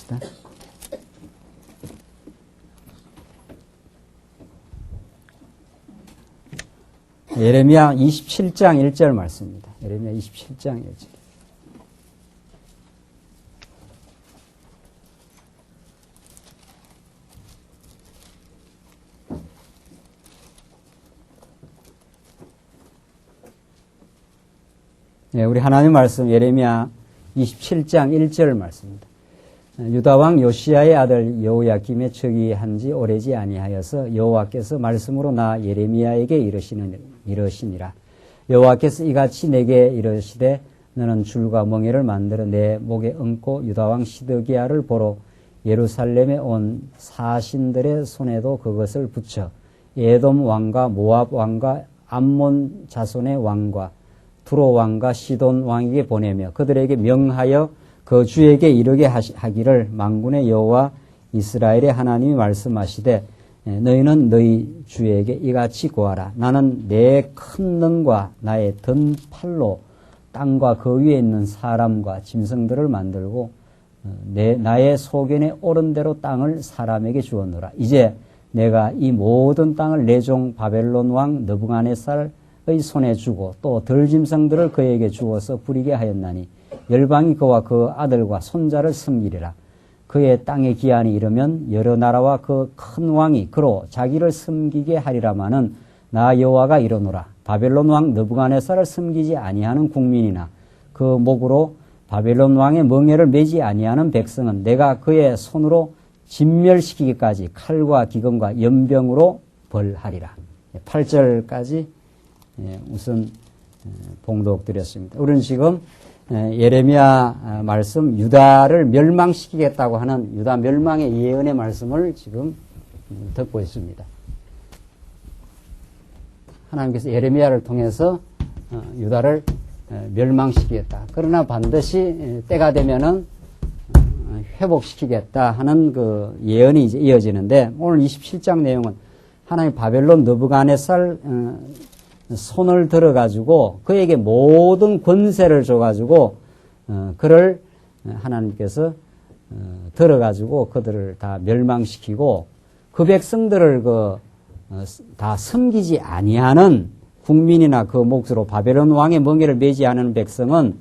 봅시다. 예레미야 27장 1절 말씀입니다. 예레미야 27장 1절. 네, 우리 하나님 말씀 예레미야 27장 1절 말씀입니다. 유다 왕 요시야의 아들 여호야김의 즉위한 지 오래지 아니하여서 여호와께서 말씀으로 나 예레미야에게 이르시니라. 여호와께서 이같이 내게 이르시되 너는 줄과 멍에를 만들어 내 목에 얹고 유다 왕 시드기야를 보러 예루살렘에 온 사신들의 손에도 그것을 붙여 에돔 왕과 모압 왕과 암몬 자손의 왕과 두로 왕과 시돈 왕에게 보내며 그들에게 명하여 그 주에게 이르게 하기를 만군의 여호와 이스라엘의 하나님이 말씀하시되 너희는 너희 주에게 이같이 고하라. 나는 내 큰 능과 나의 든 팔로 땅과 그 위에 있는 사람과 짐승들을 만들고 나의 소견에 오른 대로 땅을 사람에게 주었노라. 이제 내가 이 모든 땅을 내 종 바벨론 왕 느부갓네살의 손에 주고 또 들짐승들을 그에게 주어서 부리게 하였나니 열방이 그와 그 아들과 손자를 섬기리라. 그의 땅의 기한이 이르면 여러 나라와 그 큰 왕이 그로 자기를 섬기게 하리라마는 나 여호와가 이르노라. 바벨론 왕 느부갓네살을 섬기지 아니하는 국민이나 그 목으로 바벨론 왕의 멍에를 매지 아니하는 백성은 내가 그의 손으로 진멸시키기까지 칼과 기근과 연병으로 벌하리라. 8절까지 우선 봉독드렸습니다. 우리는 지금 예레미야 말씀 유다를 멸망시키겠다고 하는 유다 멸망의 예언의 말씀을 지금 듣고 있습니다. 하나님께서 예레미야를 통해서 유다를 멸망시키겠다. 그러나 반드시 때가 되면은 회복시키겠다 하는 그 예언이 이제 이어지는데 오늘 27장 내용은 하나님 바벨론 느부갓네살 손을 들어가지고 그에게 모든 권세를 줘가지고 그를 하나님께서 들어가지고 그들을 다 멸망시키고 그 백성들을 다 섬기지 아니하는 국민이나 그 몫으로 바벨론 왕의 멍에를 매지 않은 백성은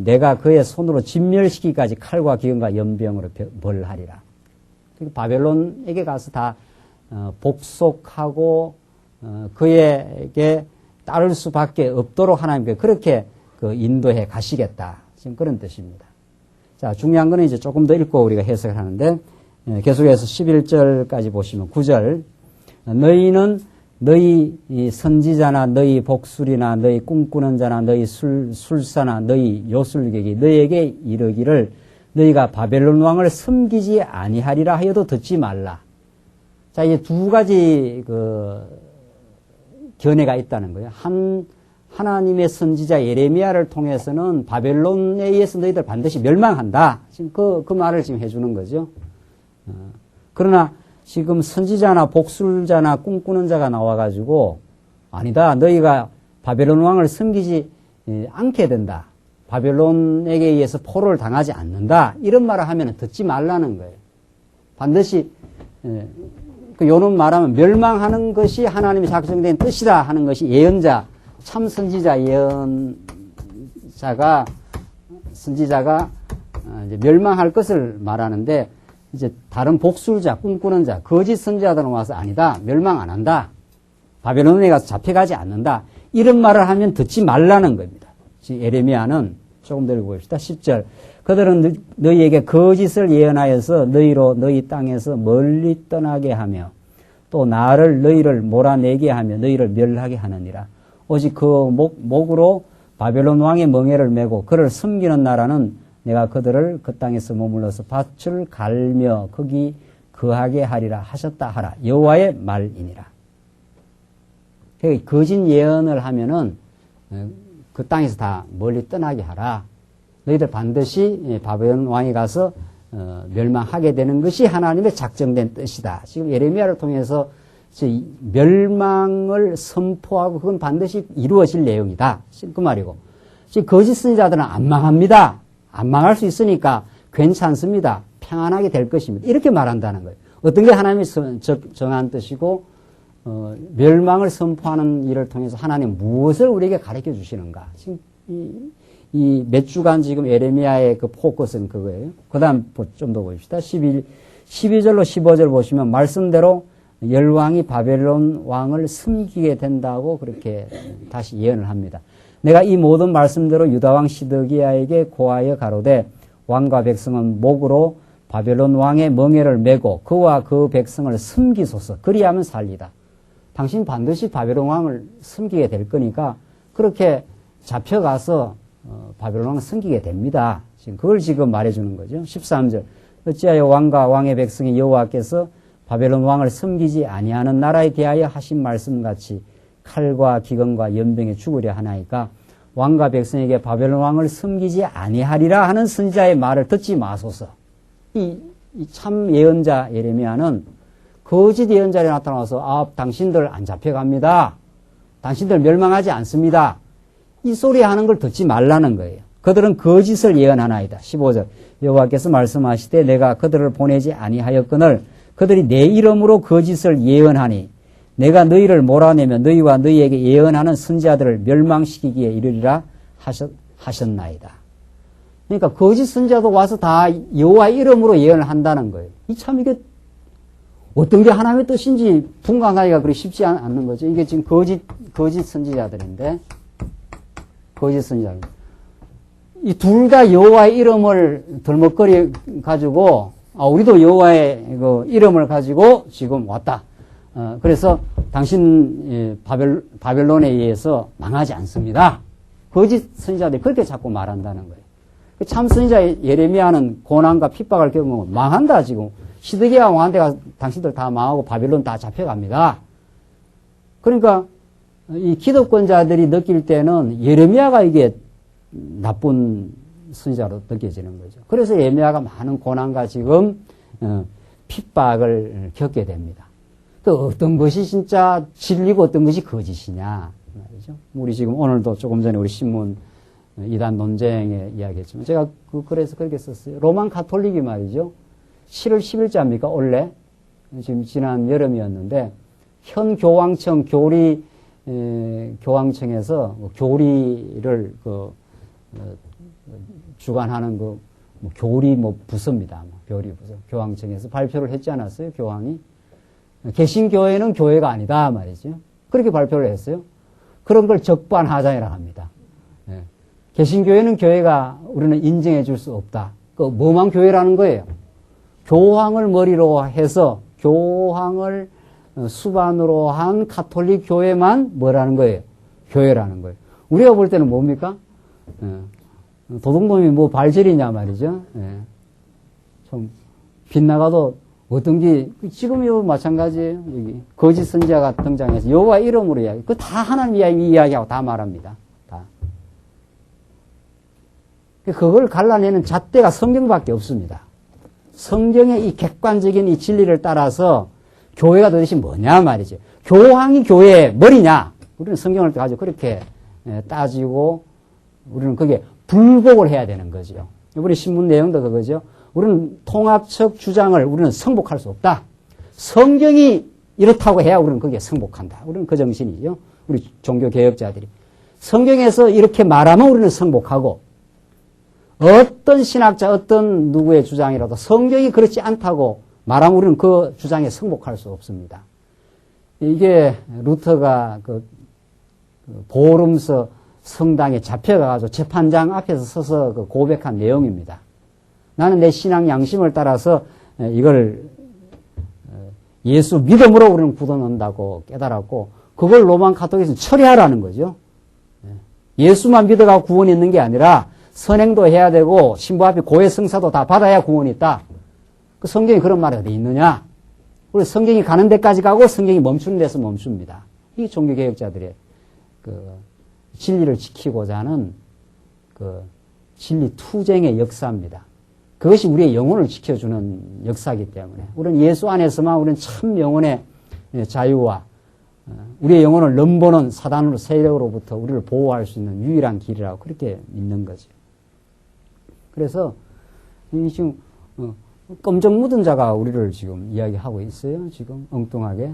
내가 그의 손으로 진멸시키기까지 칼과 기근과 연병으로 벌하리라. 바벨론에게 가서 다 복속하고 그에게 따를 수밖에 없도록 하나님께 그렇게 인도해 가시겠다. 지금 그런 뜻입니다. 자, 중요한 거는 이제 조금 더 읽고 우리가 해석을 하는데 계속해서 11절까지 보시면 9절 너희는 너희 선지자나 너희 복술이나 너희 꿈꾸는 자나 너희 술사나 너희 요술객이 너희에게 이르기를 너희가 바벨론 왕을 섬기지 아니하리라 하여도 듣지 말라. 자, 이제 두 가지 견해가 있다는 거예요. 하나님의 선지자 예레미야를 통해서는 바벨론에 의해서 너희들 반드시 멸망한다. 지금 그 말을 지금 해주는 거죠. 그러나 지금 선지자나 복술자나 꿈꾸는 자가 나와가지고 아니다. 너희가 바벨론 왕을 섬기지 않게 된다. 바벨론에게 의해서 포로를 당하지 않는다. 이런 말을 하면 듣지 말라는 거예요. 반드시 요런 말하면 멸망하는 것이 하나님의 작정된 뜻이다 하는 것이 예언자, 참 선지자 선지자가 이제 멸망할 것을 말하는데 이제 다른 복술자, 꿈꾸는 자, 거짓 선지자들은 와서 아니다. 멸망 안 한다. 바벨론에 가서 잡혀가지 않는다. 이런 말을 하면 듣지 말라는 겁니다. 지금 예레미야는 조금 더 읽어봅시다. 10절. 그들은 너희에게 거짓을 예언하여서 너희로 너희 땅에서 멀리 떠나게 하며 또 너희를 몰아내게 하며 너희를 멸하게 하느니라. 오직 그 목으로 바벨론 왕의 멍에를 메고 그를 섬기는 나라는 내가 그들을 그 땅에서 머물러서 밭을 갈며 거기 거하게 하리라 하셨다 하라. 여호와의 말이니라. 거짓 예언을 하면은 그 땅에서 다 멀리 떠나게 하라. 너희들 반드시 바벨론 왕이 가서 멸망하게 되는 것이 하나님의 작정된 뜻이다. 지금 예레미야를 통해서 멸망을 선포하고 그건 반드시 이루어질 내용이다. 그 말이고. 지금 거짓 선지자들은 안 망합니다. 안 망할 수 있으니까 괜찮습니다. 평안하게 될 것입니다. 이렇게 말한다는 거예요. 어떤 게 하나님이 정한 뜻이고 멸망을 선포하는 일을 통해서 하나님 무엇을 우리에게 가르쳐 주시는가. 지금 이 몇 주간 지금 예레미야의 그 포커스는 그거예요. 그 다음 좀 더 봅시다. 12절로 15절 보시면 말씀대로 열왕이 바벨론 왕을 섬기게 된다고 그렇게 다시 예언을 합니다. 내가 이 모든 말씀대로 유다왕 시드기야에게 고하여 가로되 왕과 백성은 목으로 바벨론 왕의 멍에를 메고 그와 그 백성을 섬기소서. 그리하면 살리다. 당신 반드시 바벨론 왕을 섬기게 될 거니까 그렇게 잡혀가서 바벨론 왕을 섬기게 됩니다. 지금 그걸 지금 말해주는 거죠. 13절. 어찌하여 왕과 왕의 백성이 여호와께서 바벨론 왕을 섬기지 아니하는 나라에 대하여 하신 말씀같이 칼과 기근과 연병에 죽으려 하나이까 왕과 백성에게 바벨론 왕을 섬기지 아니하리라 하는 선지자의 말을 듣지 마소서. 이 참 예언자 예레미야는 거짓 예언자에 나타나서 당신들 안 잡혀갑니다. 당신들 멸망하지 않습니다. 이 소리 하는 걸 듣지 말라는 거예요. 그들은 거짓을 예언하나이다. 15절. 여호와께서 말씀하시되 내가 그들을 보내지 아니하였거늘 그들이 내 이름으로 거짓을 예언하니 내가 너희를 몰아내며 너희와 너희에게 예언하는 선지자들을 멸망시키기에 이르리라 하셨나이다. 그러니까 거짓 선지자도 와서 다 여호와 이름으로 예언을 한다는 거예요. 이게 어떤 게 하나님의 뜻인지 분간하기가 그리 쉽지 않는 거죠. 이게 지금 거짓 선지자들인데, 거짓 선지자들. 이 둘 다 여호와의 이름을 덜먹거리 가지고, 우리도 여호와의 그 이름을 가지고 지금 왔다. 그래서 당신 바벨론에 의해서 망하지 않습니다. 거짓 선지자들이 그렇게 자꾸 말한다는 거예요. 참 선지자 예레미야는 고난과 핍박을 겪으면 망한다 지금. 시드기야 왕한테가 당신들 다 망하고 바벨론 다 잡혀갑니다. 그러니까 이 기득권자들이 느낄 때는 예레미야가 이게 나쁜 선지자로 느껴지는 거죠. 그래서 예레미야가 많은 고난과 지금 핍박을 겪게 됩니다. 또 어떤 것이 진짜 진리고 어떤 것이 거짓이냐 말이죠. 우리 지금 오늘도 조금 전에 우리 신문 이단 논쟁에 이야기했지만 제가 그래서 그렇게 썼어요. 로만 가톨릭이 말이죠. 7월 10일자입니까? 원래 지금 지난 여름이었는데 현 교황청 교황청에서 교리를 주관하는 교리 부서입니다. 교리 부서. 교황청에서 발표를 했지 않았어요? 교황이. 개신교회는 교회가 아니다 말이죠. 그렇게 발표를 했어요. 그런 걸 적반하장이라고 합니다. 네. 개신교회는 교회가 우리는 인정해 줄 수 없다. 뭐만 교회라는 거예요. 교황을 머리로 해서 교황을 수반으로 한 가톨릭 교회만 뭐라는 거예요? 교회라는 거예요. 우리가 볼 때는 뭡니까? 도둑놈이 발질이냐 말이죠. 좀 빗나가도 어떤 게 지금도 마찬가지예요. 여기 거짓 선지자가 등장해서 여호와 이름으로 이야기. 다 하나님 이야기하고 다 말합니다. 다. 그걸 갈라내는 잣대가 성경밖에 없습니다. 성경의 이 객관적인 이 진리를 따라서 교회가 도대체 뭐냐 말이죠. 교황이 교회의 머리냐? 우리는 성경을 가지고 그렇게 따지고 우리는 그게 불복을 해야 되는 거죠. 이번에 신문 내용도 그거죠. 우리는 통합적 주장을 우리는 승복할 수 없다. 성경이 이렇다고 해야 우리는 거기에 승복한다. 우리는 그 정신이죠. 우리 종교개혁자들이. 성경에서 이렇게 말하면 우리는 승복하고 어떤 신학자, 어떤 누구의 주장이라도 성경이 그렇지 않다고 말하면 우리는 그 주장에 승복할 수 없습니다. 이게 루터가 보름서 성당에 잡혀가가지고 재판장 앞에서 서서 고백한 내용입니다. 나는 내 신앙 양심을 따라서 이걸 예수 믿음으로 우리는 굳어놓는다고 깨달았고 그걸 로만 가톨릭에서는 처리하라는 거죠. 예수만 믿어가 구원이 있는 게 아니라 선행도 해야 되고 신부 앞에 고해 성사도 다 받아야 구원이 있다. 그 성경이 그런 말이 어디 있느냐? 우리 성경이 가는 데까지 가고 성경이 멈추는 데서 멈춥니다. 이게 종교개혁자들의 진리를 지키고자 하는 진리 투쟁의 역사입니다. 그것이 우리의 영혼을 지켜주는 역사이기 때문에 우리는 예수 안에서만 우리는 참 영혼의 자유와 우리의 영혼을 넘보는 사단으로 세력으로부터 우리를 보호할 수 있는 유일한 길이라고 그렇게 믿는 거죠. 그래서 지금 껌정 묻은 자가 우리를 지금 이야기하고 있어요. 지금 엉뚱하게.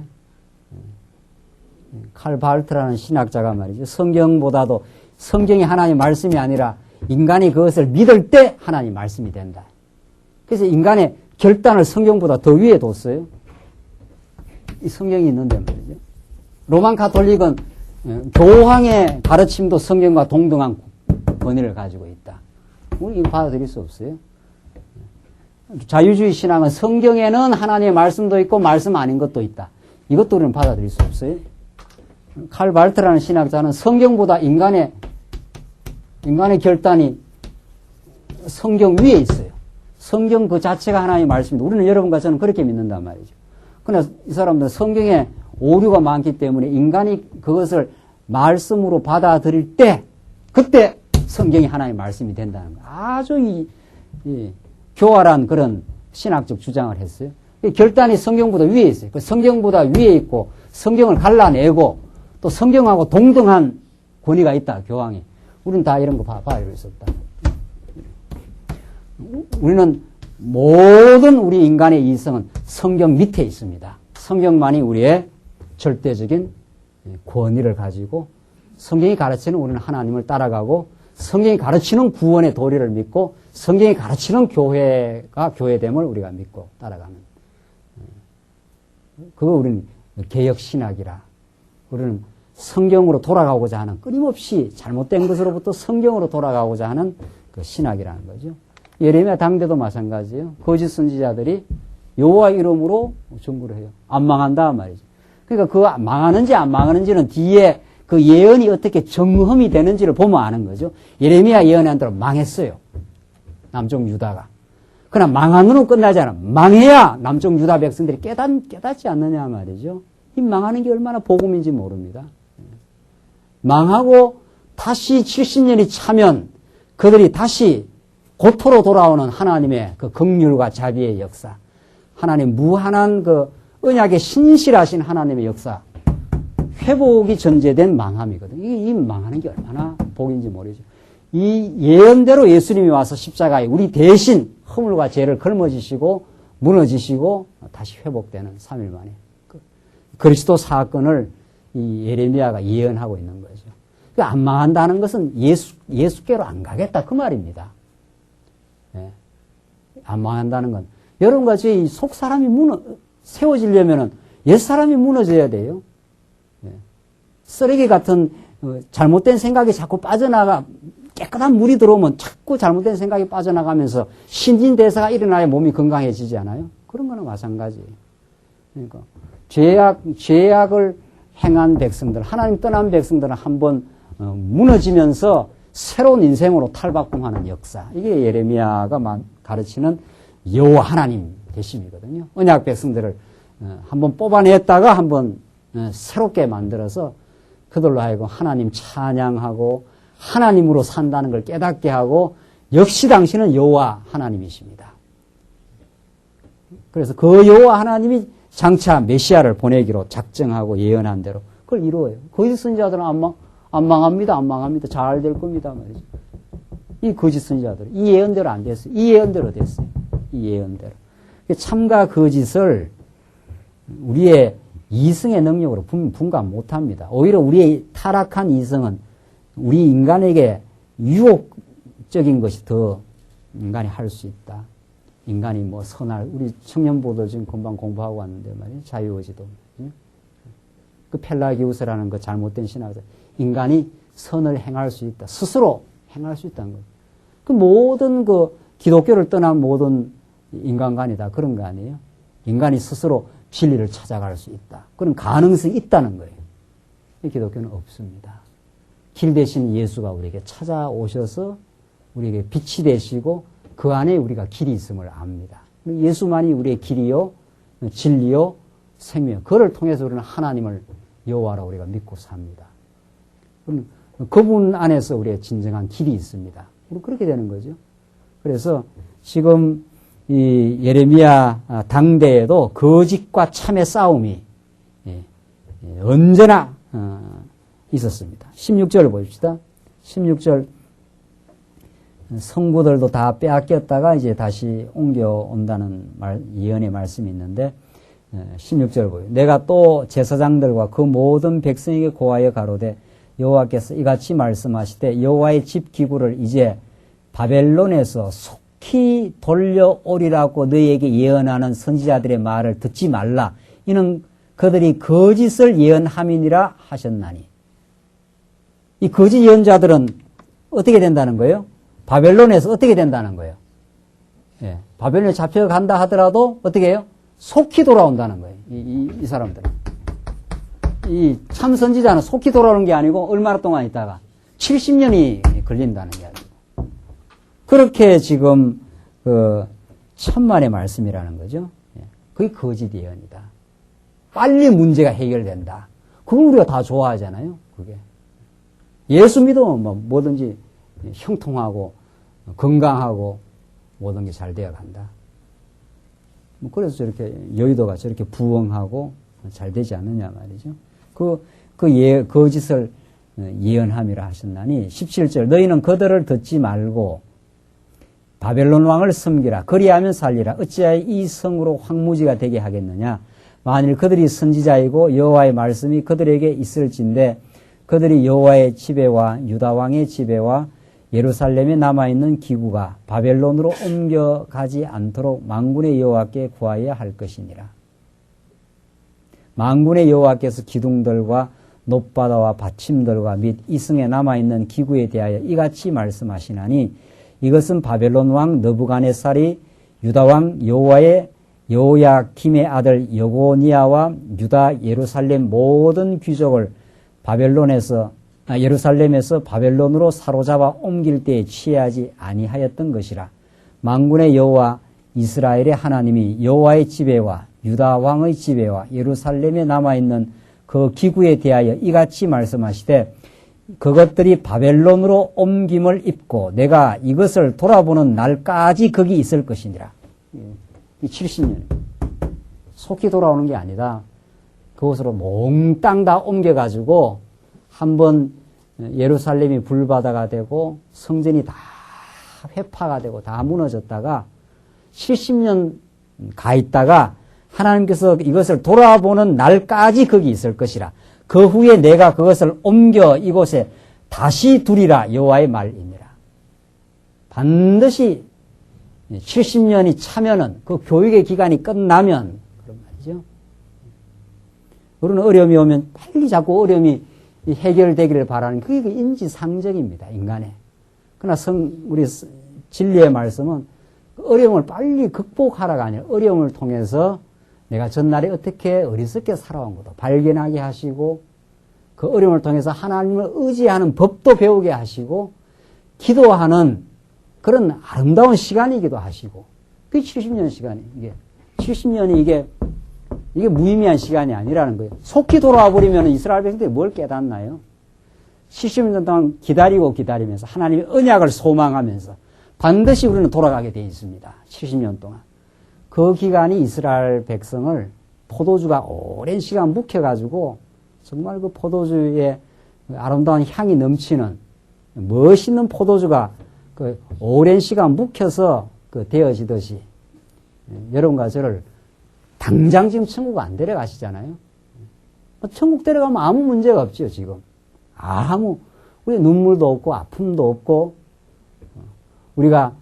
칼 바르트라는 신학자가 말이죠. 성경보다도 성경이 하나님의 말씀이 아니라 인간이 그것을 믿을 때 하나님의 말씀이 된다. 그래서 인간의 결단을 성경보다 더 위에 뒀어요. 이 성경이 있는데 말이죠. 로만 가톨릭은 교황의 가르침도 성경과 동등한 권위를 가지고 있다. 우리 이거 받아들일 수 없어요. 자유주의 신앙은 성경에는 하나님의 말씀도 있고 말씀 아닌 것도 있다. 이것도 우리는 받아들일 수 없어요. 칼 바르트라는 신학자는 성경보다 인간의 결단이 성경 위에 있어요. 성경 그 자체가 하나님의 말씀입니다. 우리는 여러분과 저는 그렇게 믿는단 말이죠. 그러나 이 사람들은 성경에 오류가 많기 때문에 인간이 그것을 말씀으로 받아들일 때 그때 성경이 하나님의 말씀이 된다는 거예요. 아주 교활한 그런 신학적 주장을 했어요. 결단이 성경보다 위에 있어요. 성경보다 위에 있고 성경을 갈라내고 또 성경하고 동등한 권위가 있다. 교황이. 우리는 다 이런 거 봐야 수 없다. 우리는 모든 우리 인간의 이성은 성경 밑에 있습니다. 성경만이 우리의 절대적인 권위를 가지고 성경이 가르치는 우리는 하나님을 따라가고 성경이 가르치는 구원의 도리를 믿고 성경이 가르치는 교회가 교회됨을 우리가 믿고 따라가는. 그거 우리는 개혁신학이라. 우리는 성경으로 돌아가고자 하는 끊임없이 잘못된 것으로부터 성경으로 돌아가고자 하는 그 신학이라는 거죠. 예레미야 당대도 마찬가지예요. 거짓 선지자들이 여호와 이름으로 전부를 해요. 안 망한다 말이죠. 그러니까 그 망하는지 안 망하는지는 뒤에 그 예언이 어떻게 정흠이 되는지를 보면 아는 거죠. 예레미야 예언한 대로 망했어요. 남쪽 유다가. 그러나 망한으로 끝나지 않아. 망해야 남쪽 유다 백성들이 깨닫지 않느냐 말이죠. 이 망하는 게 얼마나 복음인지 모릅니다. 망하고 다시 70년이 차면 그들이 다시 고토로 돌아오는 하나님의 그 긍휼과 자비의 역사, 하나님 무한한 그 언약의 신실하신 하나님의 역사, 회복이 전제된 망함이거든요. 이 망하는 게 얼마나 복인지 모르죠. 이 예언대로 예수님이 와서 십자가에 우리 대신 허물과 죄를 걸머지시고 무너지시고 다시 회복되는 3일 만에 그리스도 사건을 이 예레미야가 예언하고 있는 거죠. 안 망한다는 것은 예수께로 안 가겠다 그 말입니다. 예. 안 망한다는 건 여러분과 저희 속 사람이 세워지려면은 옛 사람이 무너져야 돼요. 예. 쓰레기 같은 잘못된 생각이 자꾸 빠져나가 깨끗한 물이 들어오면 자꾸 잘못된 생각이 빠져나가면서 신진대사가 일어나야 몸이 건강해지지 않아요? 그런 거나 마찬가지예요. 그러니까 죄악을 행한 백성들, 하나님 떠난 백성들은 한번 무너지면서 새로운 인생으로 탈바꿈하는 역사. 이게 예레미야가 가르치는 여호와 하나님 되심이거든요. 언약 백성들을 한번 뽑아냈다가 한번 새롭게 만들어서 그들로 하여금 하나님 찬양하고 하나님으로 산다는 걸 깨닫게 하고 역시 당신은 여호와 하나님이십니다. 그래서 그 여호와 하나님이 장차 메시아를 보내기로 작정하고 예언한 대로 그걸 이루어요. 거짓 선지자들은 안 망합니다. 잘 될 겁니다. 말이죠. 이 거짓 선지자들, 이 예언대로 안 됐어요. 이 예언대로 됐어요. 이 예언대로. 참과 거짓을 우리의 이성의 능력으로 분간 못 합니다. 오히려 우리의 타락한 이성은 우리 인간에게 유혹적인 것이 더 인간이 할 수 있다. 인간이 뭐 선할, 우리 청년부도 지금 금방 공부하고 왔는데 말이에요. 자유의지도. 그 펠라기우스라는 그 잘못된 신학자. 인간이 선을 행할 수 있다. 스스로 행할 수 있다는 거예요. 그 모든 그 기독교를 떠난 모든 인간관이 다 그런 거 아니에요? 인간이 스스로 진리를 찾아갈 수 있다. 그런 가능성이 있다는 거예요. 이 기독교는 없습니다. 길 대신 예수가 우리에게 찾아오셔서 우리에게 빛이 되시고 그 안에 우리가 길이 있음을 압니다. 예수만이 우리의 길이요, 진리요, 생명. 그를 통해서 우리는 하나님을 여호와로 우리가 믿고 삽니다. 그럼 그분 안에서 우리의 진정한 길이 있습니다. 우리 그렇게 되는 거죠. 그래서 지금 이 예레미야 당대에도 거짓과 참의 싸움이 언제나 있었습니다. 16절을 봅시다. 16절 성구들도 다 빼앗겼다가 이제 다시 옮겨온다는 예언의 말씀이 있는데 16절 보여. 내가 또 제사장들과 그 모든 백성에게 고하여 가로되 여호와께서 이같이 말씀하시되 여호와의 집 기구를 이제 바벨론에서 속히 돌려오리라고 너희에게 예언하는 선지자들의 말을 듣지 말라. 이는 그들이 거짓을 예언함이니라 하셨나니. 이 거짓 예언자들은 어떻게 된다는 거예요? 바벨론에서 어떻게 된다는 거예요? 예, 바벨론에 잡혀간다 하더라도 어떻게 해요? 속히 돌아온다는 거예요. 이 사람들은. 이 참 선지자는 속히 돌아오는 게 아니고 얼마나 동안 있다가 70년이 걸린다는 이야기입니다. 그렇게 지금 천만의 말씀이라는 거죠. 예, 그게 거짓 예언이다. 빨리 문제가 해결된다. 그걸 우리가 다 좋아하잖아요. 그게. 예수 믿으면 뭐 뭐든지 형통하고 건강하고 모든 게 잘 되어 간다. 그래서 저렇게 여의도가 저렇게 부흥하고 잘 되지 않느냐 말이죠. 거짓을 예언함이라 하셨나니 17절 너희는 그들을 듣지 말고 바벨론 왕을 섬기라. 그리하면 살리라. 어찌하여 이 성으로 황무지가 되게 하겠느냐. 만일 그들이 선지자이고 여호와의 말씀이 그들에게 있을진데 그들이 여호와의 지배와 유다 왕의 지배와 예루살렘에 남아있는 기구가 바벨론으로 옮겨가지 않도록 만군의 여호와께 구하여야 할 것이니라. 만군의 여호와께서 기둥들과 높바다와 받침들과 및 이승에 남아있는 기구에 대하여 이같이 말씀하시나니 이것은 바벨론 왕 느부갓네살이 유다 왕 여호야김의 아들 여고니아와 유다 예루살렘 모든 귀족을 예루살렘에서 바벨론으로 사로잡아 옮길 때에 취하지 아니하였던 것이라. 만군의 여호와 이스라엘의 하나님이 여호와의 지배와 유다 왕의 지배와 예루살렘에 남아있는 그 기구에 대하여 이같이 말씀하시되 그것들이 바벨론으로 옮김을 입고 내가 이것을 돌아보는 날까지 거기 있을 것이니라. 이 70년. 속히 돌아오는 게 아니다. 그곳으로 몽땅 다 옮겨가지고 한번 예루살렘이 불바다가 되고 성전이 다 회파가 되고 다 무너졌다가 70년 가 있다가 하나님께서 이것을 돌아보는 날까지 거기 있을 것이라. 그 후에 내가 그것을 옮겨 이곳에 다시 두리라 여호와의 말이니라. 반드시 70년이 차면은 그 교육의 기간이 끝나면 그런 말이죠. 우리는 어려움이 오면 빨리 자꾸 어려움이 해결되기를 바라는 그게 인지상정입니다. 인간의. 그러나 우리 진리의 말씀은 어려움을 빨리 극복하라가 아니라 어려움을 통해서 내가 전날에 어떻게 어리석게 살아온 것도 발견하게 하시고 그 어려움을 통해서 하나님을 의지하는 법도 배우게 하시고 기도하는 그런 아름다운 시간이기도 하시고 그게 70년 시간이 이게 70년이 이게 무의미한 시간이 아니라는 거예요. 속히 돌아와 버리면 이스라엘 백성들이 뭘 깨닫나요? 70년 동안 기다리면서 하나님의 언약을 소망하면서 반드시 우리는 돌아가게 되어 있습니다. 70년 동안. 그 기간이 이스라엘 백성을 포도주가 오랜 시간 묵혀가지고 정말 그 포도주의 아름다운 향이 넘치는 멋있는 포도주가 그 오랜 시간 묵혀서 그 되어지듯이 여러분과 저를 당장 지금 천국 안 데려가시잖아요. 천국 데려가면 아무 문제가 없죠, 지금. 우리 눈물도 없고 아픔도 없고 우리가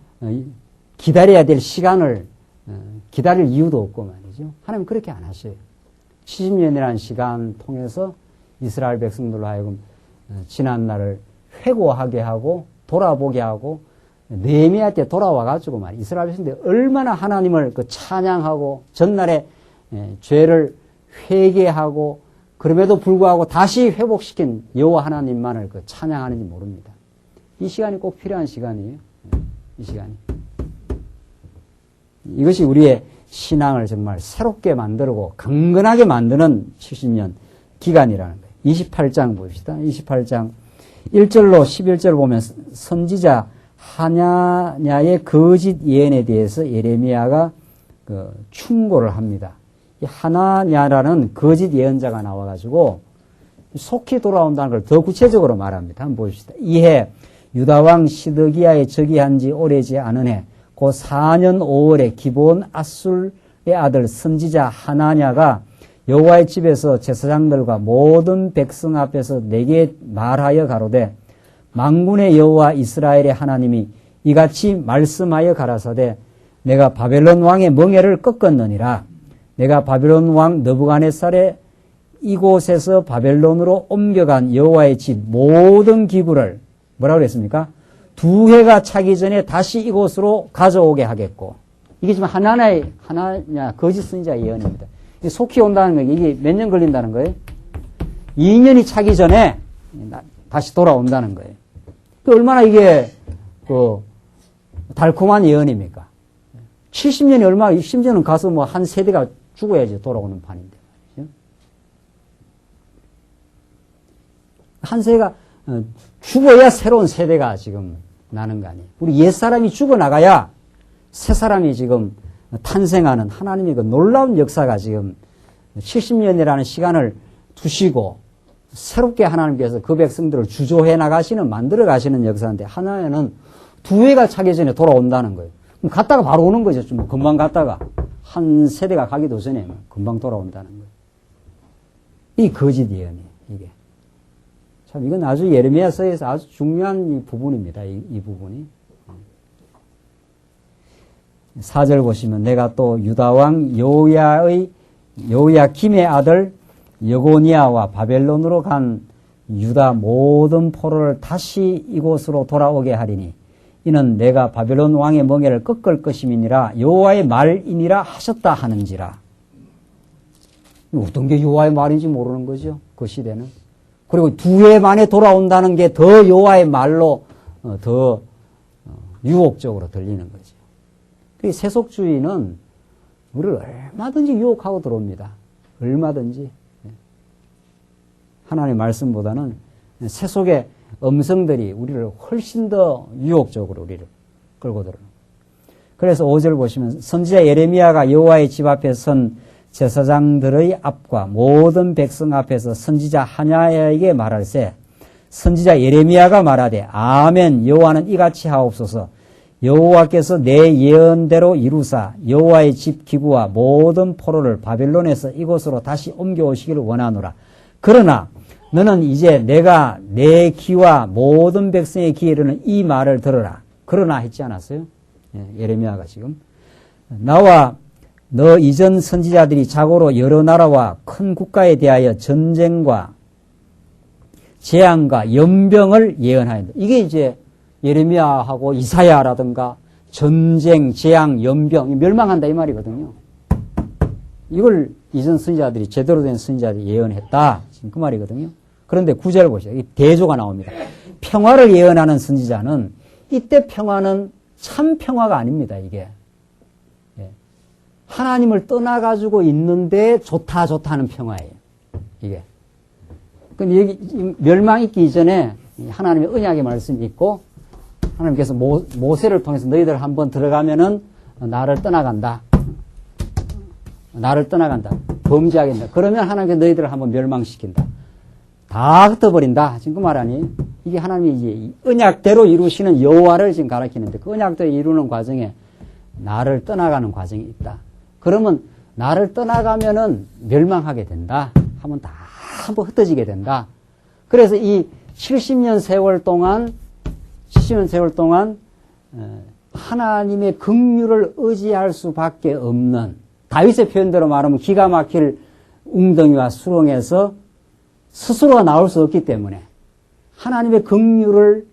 기다려야 될 시간을 기다릴 이유도 없고 말이죠. 하나님 그렇게 안 하셔요. 70년이라는 시간 통해서 이스라엘 백성들로 하여금 지난 날을 회고하게 하고 돌아보게 하고 느헤미야 때 돌아와가지고 말이야. 이스라엘 백성들이 얼마나 하나님을 찬양하고 전날에 죄를 회개하고 그럼에도 불구하고 다시 회복시킨 여호와 하나님만을 찬양하는지 모릅니다. 이 시간이 꼭 필요한 시간이에요. 이 시간이. 이것이 우리의 신앙을 정말 새롭게 만들고 강건하게 만드는 70년 기간이라는 거예요. 28장 봅시다. 28장 1절로 11절 보면 선지자 하냐냐의 거짓 예언에 대해서 예레미야가 충고를 합니다. 이 하나냐라는 거짓 예언자가 나와가지고 속히 돌아온다는 걸 더 구체적으로 말합니다. 한번 보십시다. 이해 유다왕 시드기야의 즉위한 지 오래지 않은 해 그 4년 5월에 기브온 아술의 아들 선지자 하나냐가 여호와의 집에서 제사장들과 모든 백성 앞에서 내게 말하여 가로되 만군의 여호와 이스라엘의 하나님이 이같이 말씀하여 가라사대 내가 바벨론 왕의 멍에를 꺾었느니라. 내가 바벨론 왕 느부갓네살의 이곳에서 바벨론으로 옮겨간 여호와의 집 모든 기구를 뭐라고 그랬습니까? 2해가 차기 전에 다시 이곳으로 가져오게 하겠고, 이게 지금 하나냐 거짓 선지자 예언입니다. 속히 온다는 거, 이게 몇 년 걸린다는 거예요? 2년이 차기 전에 다시 돌아온다는 거예요. 얼마나 이게 달콤한 예언입니까? 70년이 얼마, 심지어는 가서 뭐 한 세대가 죽어야지 돌아오는 판인데. 한 세대가 죽어야 새로운 세대가 지금 나는 거 아니에요. 우리 옛사람이 죽어나가야 새 사람이 지금 탄생하는 하나님의 그 놀라운 역사가 지금 70년이라는 시간을 두시고 새롭게 하나님께서 그 백성들을 주조해 나가시는, 만들어 가시는 역사인데, 하나에는 2해가 차기 전에 돌아온다는 거예요. 그럼 갔다가 바로 오는 거죠. 좀 금방 갔다가. 한 세대가 가기도 전에 금방 돌아온다는 거예요. 이 거짓 예언이에요, 이게. 참, 이건 아주 예레미야서에서 아주 중요한 이 부분입니다, 이 부분이. 4절 보시면, 내가 또 유다왕 여호야김의 아들 여고니아와 바벨론으로 간 유다 모든 포로를 다시 이곳으로 돌아오게 하리니 이는 내가 바벨론 왕의 멍에를 꺾을 것임이니라 여호와의 말이니라 하셨다 하는지라. 어떤 게 여호와의 말인지 모르는 거죠, 그 시대는. 그리고 2해 만에 돌아온다는 게 더 여호와의 말로 더 유혹적으로 들리는 거죠. 그 세속주의는 우리를 얼마든지 유혹하고 들어옵니다. 얼마든지. 하나님의 말씀보다는 세속의 음성들이 우리를 훨씬 더 유혹적으로 우리를 끌고 들어오는. 그래서 5절 보시면 선지자 예레미야가 여호와의 집 앞에 선 제사장들의 앞과 모든 백성 앞에서 선지자 하냐에게 말할세 선지자 예레미야가 말하되 아멘 여호와는 이같이 하옵소서 여호와께서 내 예언대로 이루사 여호와의 집 기구와 모든 포로를 바벨론에서 이곳으로 다시 옮겨오시기를 원하노라. 그러나 너는 이제 내가 내 귀와 모든 백성의 귀에 이르는 이 말을 들으라. 그러나 했지 않았어요? 예레미야가 지금. 나와 너 이전 선지자들이 자고로 여러 나라와 큰 국가에 대하여 전쟁과 재앙과 연병을 예언하였다. 이게 이제 예레미야하고 이사야라든가 전쟁, 재앙, 연병, 멸망한다 이 말이거든요. 이걸 이전 선지자들이 제대로 된 선지자들이 예언했다. 지금 그 말이거든요. 그런데 9절 보시죠. 이 대조가 나옵니다. 평화를 예언하는 선지자는 이때 평화는 참 평화가 아닙니다. 이게. 하나님을 떠나가지고 있는데 좋다 하는 평화예요. 이게. 그럼 여기 멸망 있기 이전에 하나님의 언약의 말씀이 있고 하나님께서 모세를 통해서 너희들 한번 들어가면은 나를 떠나간다. 범죄하겠다. 그러면 하나님께서 너희들을 한번 멸망시킨다. 다 흩어버린다. 지금 그 말 아니에요? 이게 하나님이 이제 언약대로 이루시는 여호와를 지금 가리키는데 그 언약대로 이루는 과정에 나를 떠나가는 과정이 있다. 그러면 나를 떠나가면은 멸망하게 된다. 하면 다 한번 흩어지게 된다. 그래서 이 70년 세월 동안 하나님의 긍휼을 의지할 수밖에 없는 다윗의 표현대로 말하면 기가 막힐 웅덩이와 수렁에서 스스로가 나올 수 없기 때문에 하나님의 긍휼을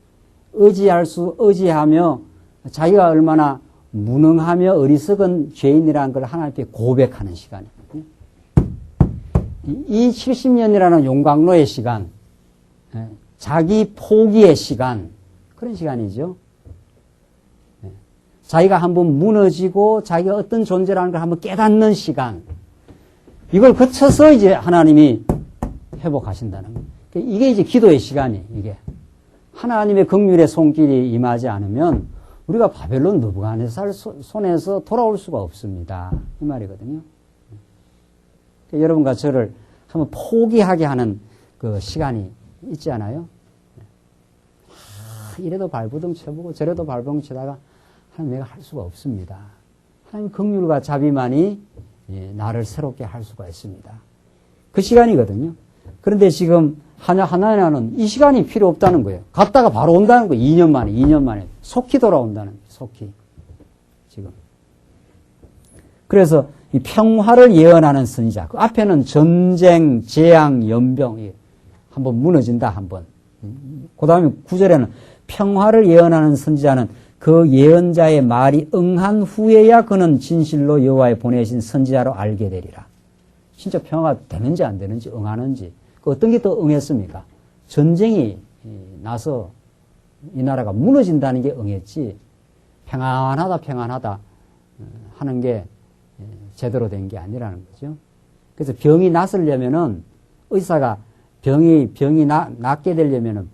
의지하며 자기가 얼마나 무능하며 어리석은 죄인이라는 걸 하나님께 고백하는 시간이거든요. 이 70년이라는 용광로의 시간, 자기 포기의 시간, 그런 시간이죠. 자기가 한번 무너지고 자기가 어떤 존재라는 걸 한번 깨닫는 시간, 이걸 거쳐서 이제 하나님이 회복하신다는 거예요. 이게 이제 기도의 시간이에요. 이게 하나님의 긍휼의 손길이 임하지 않으면 우리가 바벨론 느부갓네살 손에서 돌아올 수가 없습니다. 이 말이거든요. 여러분과 저를 한번 포기하게 하는 그 시간이 있지 않아요? 이래도 발버둥 쳐보고 저래도 발버둥 치다가 하나님 내가 할 수가 없습니다. 하나님 긍휼과 자비만이 나를 새롭게 할 수가 있습니다. 그 시간이거든요. 그런데 지금 하나야는 이 시간이 필요 없다는 거예요. 갔다가 바로 온다는 거예요. 2년 만에 속히 돌아온다는 거예요. 속히. 지금. 그래서 이 평화를 예언하는 선지자. 그 앞에는 전쟁, 재앙, 연병. 한번 무너진다, 한번. 그 다음에 9절에는 평화를 예언하는 선지자는 그 예언자의 말이 응한 후에야 그는 진실로 여호와의 보내신 선지자로 알게 되리라. 진짜 평화가 되는지 안 되는지 응하는지. 그 어떤 게 더 응했습니까? 전쟁이 나서 이 나라가 무너진다는 게 응했지 평안하다 하는 게 제대로 된 게 아니라는 거죠. 그래서 병이 낫으려면은 의사가 병이 낫게 되려면은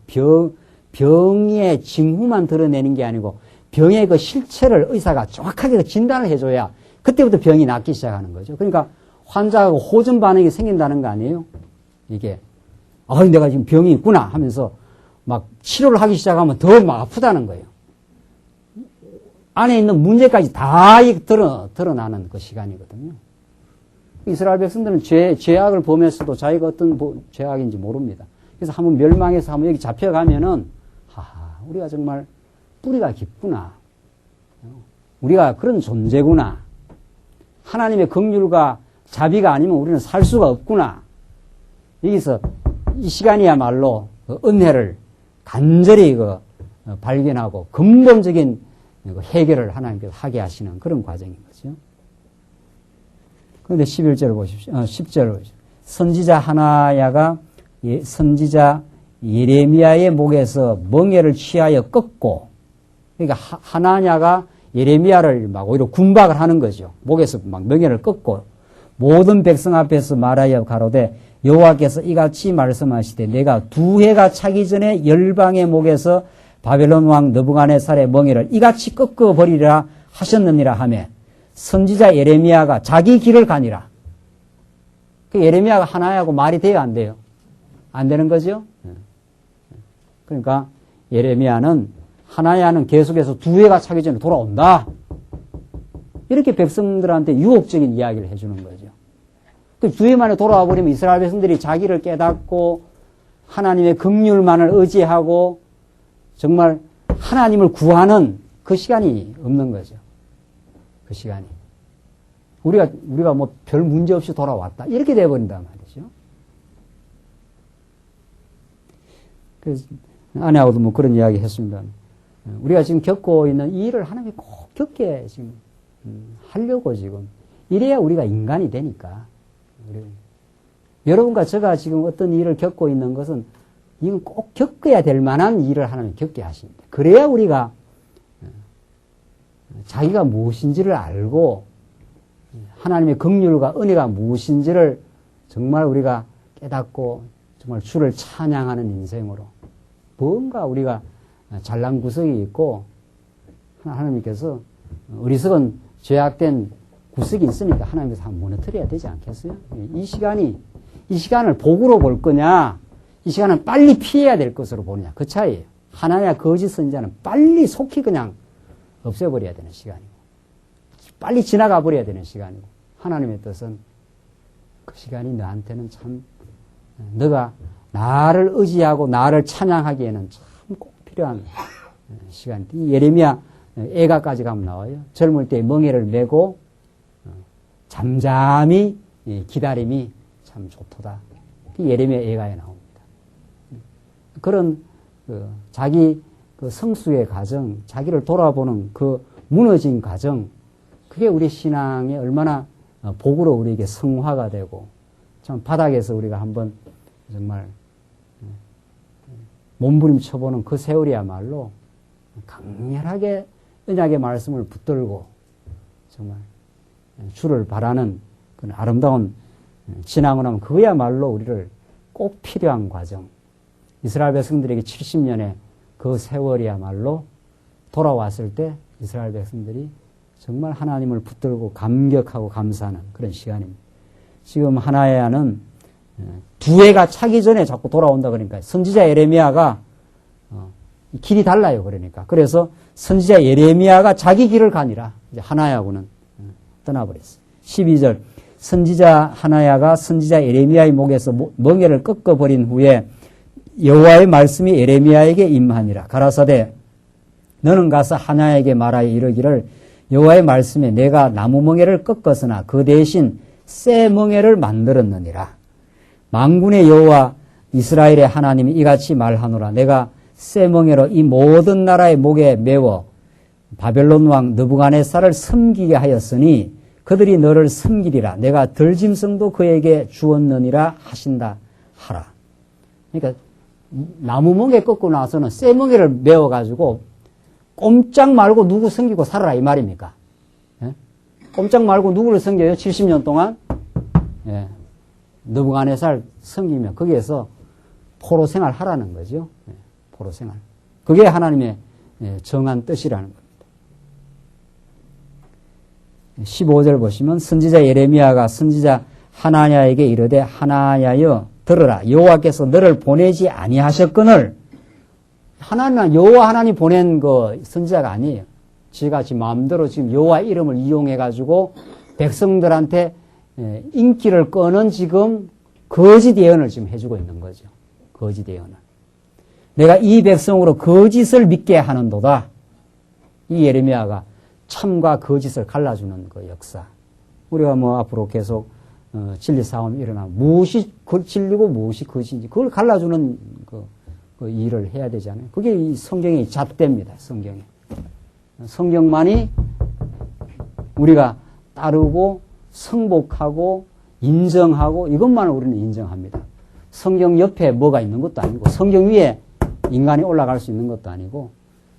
병의 징후만 드러내는 게 아니고 병의 그 실체를 의사가 정확하게 그 진단을 해줘야 그때부터 병이 낫기 시작하는 거죠. 그러니까 환자하고 호전 반응이 생긴다는 거 아니에요? 이게 내가 지금 병이 있구나 하면서 막 치료를 하기 시작하면 더 막 아프다는 거예요. 안에 있는 문제까지 다 드러나는 그 시간이거든요. 이스라엘 백성들은 죄악을 보면서도 자기가 어떤 죄악인지 모릅니다. 그래서 한번 멸망해서 한번 여기 잡혀가면은 우리가 정말 뿌리가 깊구나. 우리가 그런 존재구나. 하나님의 긍휼과 자비가 아니면 우리는 살 수가 없구나. 여기서 이 시간이야말로 그 은혜를 간절히 발견하고 근본적인 해결을 하나님께서 하게 하시는 그런 과정인 거죠. 그런데 11절을 보십시오. 10절을 보십시오. 선지자 하나야가 선지자 예레미야의 목에서 멍에를 취하여 꺾고, 그러니까 하나냐가 예레미야를 막 오히려 군박을 하는 거죠. 목에서 막 멍에를 꺾고 모든 백성 앞에서 말하여 가로되 여호와께서 이같이 말씀하시되 내가 두 해가 차기 전에 열방의 목에서 바벨론 왕 느부갓네살의 멍에를 이같이 꺾어 버리라 하셨느니라 하며 선지자 예레미야가 자기 길을 가니라. 그 예레미야가 하나야하고 말이 돼요, 안 돼요? 안 되는 거죠? 그러니까 예레미야는 하나야는 계속해서 두 해가 차기 전에 돌아온다. 이렇게 백성들한테 유혹적인 이야기를 해주는 거죠. 그 두 해 만에 돌아와 버리면 이스라엘 백성들이 자기를 깨닫고 하나님의 긍휼만을 의지하고 정말 하나님을 구하는 그 시간이 없는 거죠. 그 시간이. 우리가 뭐 별 문제 없이 돌아왔다. 이렇게 돼버린단 말이죠. 그래서 아내하고도 뭐 그런 이야기 했습니다. 우리가 지금 겪고 있는 이 일을 하나님이 꼭 겪게 지금 하려고 지금. 이래야 우리가 인간이 되니까. 여러분과 제가 지금 어떤 일을 겪고 있는 것은 이건 꼭 겪어야 될 만한 일을 하나님 겪게 하십니다. 그래야 우리가 자기가 무엇인지를 알고 하나님의 긍휼과 은혜가 무엇인지를 정말 우리가 깨닫고 정말 주를 찬양하는 인생으로 뭔가 우리가 잘난 구석이 있고 하나님께서 어리석은 죄악된 구석이 있으니까 하나님께서 한번 무너뜨려야 되지 않겠어요? 이 시간을 복으로 볼 거냐, 이 시간은 빨리 피해야 될 것으로 보느냐, 그 차이예요. 하나냐 거짓 선지자는 빨리 속히 그냥 없애버려야 되는 시간이고, 빨리 지나가 버려야 되는 시간이고, 하나님의 뜻은 그 시간이 너한테는 참, 너가 나를 의지하고 나를 찬양하기에는 참 꼭 필요한 시간이다. 이 예레미야 애가까지 가면 나와요. 젊을 때 멍에를 메고 잠잠히 기다림이 참 좋도다. 예레미야 애가에 나옵니다. 그런 자기 그 성수의 과정, 자기를 돌아보는 그 무너진 과정, 그게 우리 신앙에 얼마나 복으로 우리에게 성화가 되고, 참 바닥에서 우리가 한번 정말 몸부림쳐보는 그 세월이야말로 강렬하게 언약의 말씀을 붙들고 정말 주를 바라는 그런 아름다운 신앙을 하면 그거야말로 우리를 꼭 필요한 과정. 이스라엘 백성들에게 70년의 그 세월이야말로 돌아왔을 때 이스라엘 백성들이 정말 하나님을 붙들고 감격하고 감사하는 그런 시간입니다. 지금 하나야는 두 해가 차기 전에 자꾸 돌아온다 그러니까 선지자 예레미야가 길이 달라요. 그러니까. 그래서 선지자 예레미야가 자기 길을 가니라. 이제 하나야하고는 떠나버렸어요. 12절. 선지자 하나야가 선지자 예레미야의 목에서 멍에를 꺾어버린 후에 여호와의 말씀이 예레미야에게 임하니라. 가라사대 너는 가서 하나야에게 말하여 이르기를 여호와의 말씀에 내가 나무 멍에를 꺾었으나 그 대신 새 멍에를 만들었느니라. 만군의 여호와 이스라엘의 하나님이 이같이 말하노라. 내가 새 멍에로 이 모든 나라의 목에 메워 바벨론 왕 느부갓네살을 섬기게 하였으니 그들이 너를 섬기리라. 내가 들짐승도 그에게 주었느니라 하신다 하라. 그러니까 나무 멍에 꺾고 나서는 새 멍에를 메워가지고 꼼짝 말고 누구 섬기고 살아라 이 말입니까? 예? 꼼짝 말고 누구를 섬겨요? 70년 동안? 예. 느부갓네살 섬기면 거기에서 포로 생활 하라는 거죠. 예. 포로 생활. 그게 하나님의 정한 뜻이라는 겁니다. 15절 보시면 선지자 예레미야가 선지자 하나냐에게 이르되 하나냐여 들으라. 여호와께서 너를 보내지 아니하셨거늘. 하나님은 여호와 하나님 보낸 그 선지자가 아니에요. 지가 지금 마음대로 지금 여호와 이름을 이용해 가지고 백성들한테 인기를 끄는 지금 거짓 예언을 지금 해주고 있는 거죠. 거짓 예언을. 내가 이 백성으로 거짓을 믿게 하는도다. 이 예레미야가 참과 거짓을 갈라주는 그 역사. 우리가 뭐 앞으로 계속 진리 싸움이 일어나면 무엇이 진리고 무엇이 거짓인지 그걸 갈라주는 그 일을 해야 되지 않아요? 그게 이 성경의 잣대입니다. 성경에. 성경만이 우리가 따르고 성복하고 인정하고 이것만을 우리는 인정합니다. 성경 옆에 뭐가 있는 것도 아니고 성경 위에 인간이 올라갈 수 있는 것도 아니고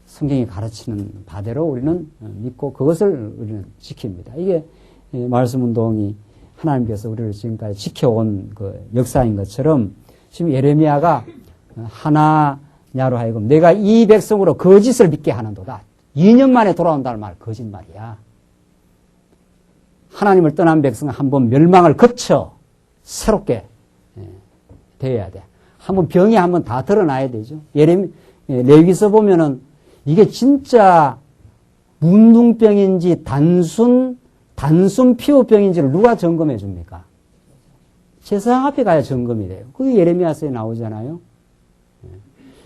성경이 가르치는 바대로 우리는 믿고 그것을 우리는 지킵니다. 이게 말씀운동이 하나님께서 우리를 지금까지 지켜온 그 역사인 것처럼 지금 예레미야가 하나냐로 하여금 내가 이 백성으로 거짓을 믿게 하는도다. 2년 만에 돌아온다는 말 거짓말이야. 하나님을 떠난 백성은 한번 멸망을 거쳐 새롭게 되어야 돼. 한번 병이 한번 다 드러나야 되죠. 레위기서 보면은 이게 진짜 문둥병인지 단순 피부병인지를 누가 점검해 줍니까? 제사장 앞에 가야 점검이 돼요. 그게 예레미야서에 나오잖아요.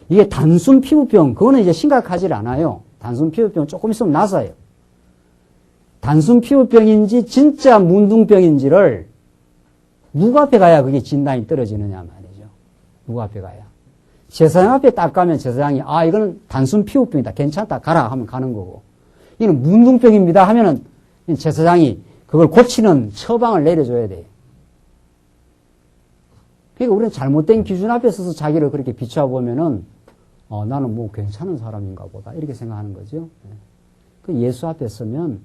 이게 단순 피부병, 그거는 이제 심각하지 않아요. 단순 피부병은 조금 있으면 나서요. 단순 피부병인지 진짜 문둥병인지를 누구 앞에 가야 그게 진단이 떨어지느냐 말이죠. 누구 앞에 가야. 제사장 앞에 딱 가면 제사장이 이거는 단순 피부병이다. 괜찮다. 가라 하면 가는 거고. 이거는 문둥병입니다 하면은 제사장이 그걸 고치는 처방을 내려줘야 돼요. 그러니까 우리는 잘못된 기준 앞에 서서 자기를 그렇게 비춰보면은 나는 뭐 괜찮은 사람인가 보다 이렇게 생각하는 거죠. 그 예수 앞에 서면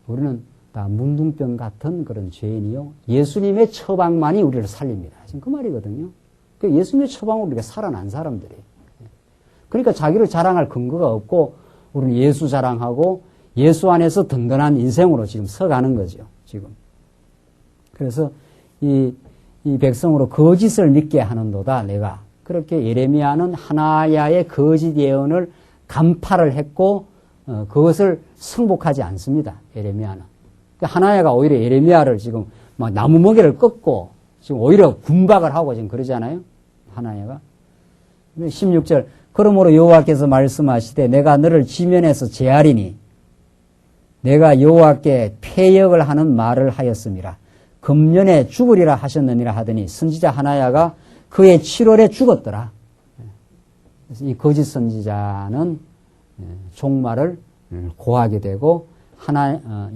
우리는 다 문둥병 같은 그런 죄인이요. 예수님의 처방만이 우리를 살립니다. 지금 그 말이거든요. 예수님의 처방으로 우리가 살아난 사람들이에요. 그러니까 자기를 자랑할 근거가 없고 우리는 예수 자랑하고 예수 안에서 든든한 인생으로 지금 서가는 거죠. 지금. 그래서 이 백성으로 거짓을 믿게 하는도다 내가. 그렇게 예레미야는 하나야의 거짓 예언을 간파를 했고 그것을 승복하지 않습니다. 예레미야는. 하나야가 오히려 예레미야를 지금 막 나무 멍에를 꺾고 지금 오히려 군박을 하고 지금 그러잖아요. 하나야가. 16절 그러므로 여호와께서 말씀하시되 내가 너를 지면에서 제하리니 내가 여호와께 패역을 하는 말을 하였음이라. 금년에 죽으리라 하셨느니라 하더니 선지자 하나야가 그의 7월에 죽었더라. 그래서 이 거짓 선지자는 종말을 고하게 되고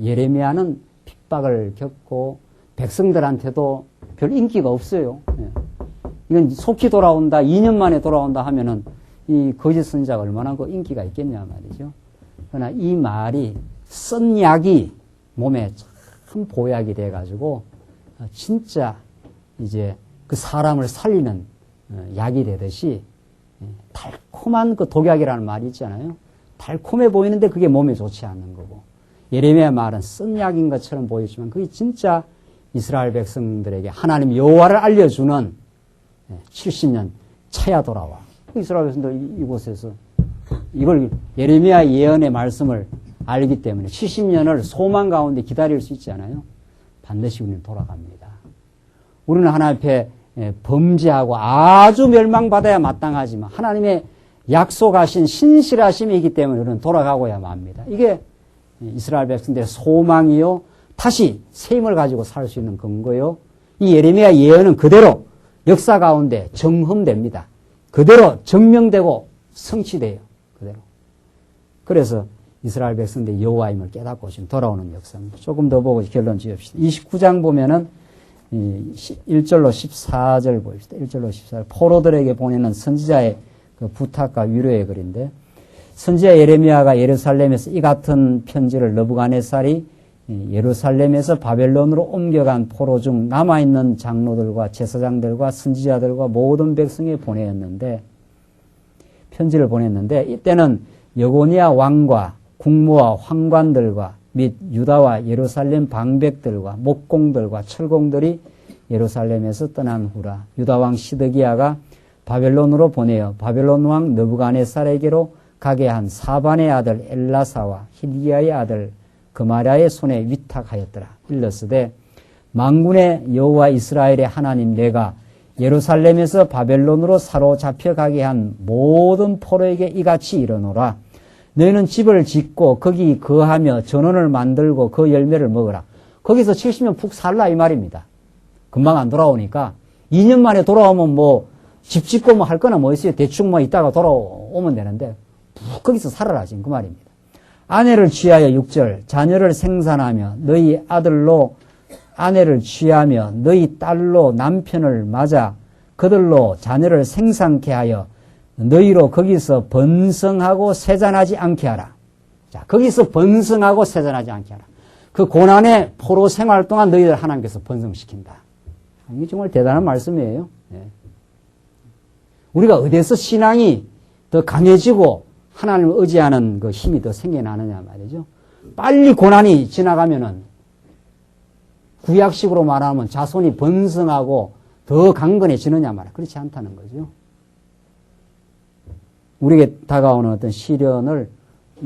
예레미야는 핍박을 겪고 백성들한테도 별 인기가 없어요. 이건 속히 돌아온다, 2년 만에 돌아온다 하면은 이 거짓 선지자가 얼마나 그 인기가 있겠냐 말이죠. 그러나 이 말이 쓴 약이 몸에 참 보약이 돼가지고 진짜 이제 그 사람을 살리는 약이 되듯이 달콤한 그 독약이라는 말이 있잖아요. 달콤해 보이는데 그게 몸에 좋지 않는 거고. 예레미야 말은 쓴 약인 것처럼 보이지만 그게 진짜 이스라엘 백성들에게 하나님 여호와를 알려주는 70년 차야 돌아와. 이스라엘 백성들 이곳에서 이걸 예레미야 예언의 말씀을 알기 때문에 70년을 소망 가운데 기다릴 수 있잖아요. 반드시 우리는 돌아갑니다. 우리는 하나님 앞에 범죄하고 아주 멸망받아야 마땅하지만 하나님의 약속하신 신실하심이기 때문에 우리는 돌아가고야 맙니다. 이게 이스라엘 백성들의 소망이요. 다시 새 힘을 가지고 살 수 있는 근거요. 이 예레미야 예언은 그대로 역사 가운데 정흠됩니다. 그대로 증명되고 성취돼요. 그대로. 그래서 이스라엘 백성들이 여호와임을 깨닫고 지금 돌아오는 역사입니다. 조금 더 보고 결론 지읍시다. 29장 보면은 1절로 14절 보입시다. 1절로 14절. 포로들에게 보내는 선지자의 그 부탁과 위로의 글인데 선지자 예레미야가 예루살렘에서 이 같은 편지를 느부갓네살이 예루살렘에서 바벨론으로 옮겨간 포로 중 남아있는 장로들과 제사장들과 선지자들과 모든 백성에 편지를 보냈는데 이때는 여고니아 왕과 국무와 황관들과 및 유다와 예루살렘 방백들과 목공들과 철공들이 예루살렘에서 떠난 후라. 유다 왕 시드기야가 바벨론으로 보내어 바벨론 왕 느부갓네살에게로 가게 한 사반의 아들 엘라사와 힐기야의 아들 그마랴의 손에 위탁하였더라. 일러스되 만군의 여호와 이스라엘의 하나님 내가 예루살렘에서 바벨론으로 사로잡혀 가게 한 모든 포로에게 이같이 이르노라. 너희는 집을 짓고 거기 거하며 전원을 만들고 그 열매를 먹으라. 거기서 70년 푹 살라 이 말입니다. 금방 안 돌아오니까 2년 만에 돌아오면 뭐 집 짓고 뭐 할 거나 뭐 있어요. 대충 뭐 있다가 돌아오면 되는데 푹 거기서 살아라 지금 그 말입니다. 아내를 취하여 6절 자녀를 생산하며 너희 아들로 아내를 취하며 너희 딸로 남편을 맞아 그들로 자녀를 생산케 하여 너희로 거기서 번성하고 세잔하지 않게 하라. 자, 거기서 번성하고 세잔하지 않게 하라. 그 고난의 포로 생활 동안 너희들 하나님께서 번성시킨다. 이게 정말 대단한 말씀이에요. 네. 우리가 어디에서 신앙이 더 강해지고 하나님을 의지하는 그 힘이 더 생겨나느냐 말이죠. 빨리 고난이 지나가면은 구약식으로 말하면 자손이 번성하고 더 강건해지느냐 말이야. 그렇지 않다는 거죠. 우리에게 다가오는 어떤 시련을